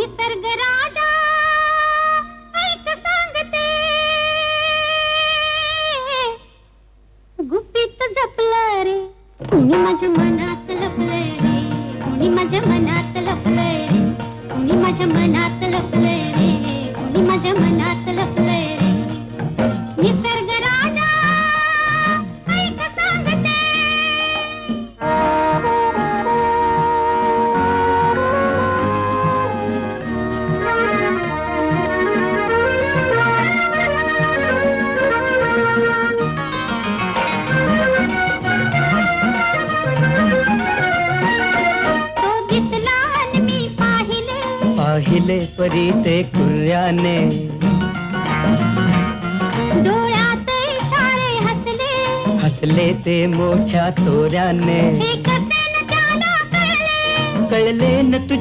निसर्ग राजा ऐक सांगते, गुपित जपलं रे कुणी माझ्या मनात लपलंय रे, कुणी माझ्या मनात लपलंय रे, कुणी माझ्या मनात लपलंय रे, कुणी माझ्या मनात लपलंय रे. निसर्ग राजा ऐक सांगते. पाहिले परी ते कुर्याने, डोळ्यात इशारे हसले, हसले ते मोठ्या तोऱ्याने. हे कसे न त्याला कळले, कळले न तुझ्या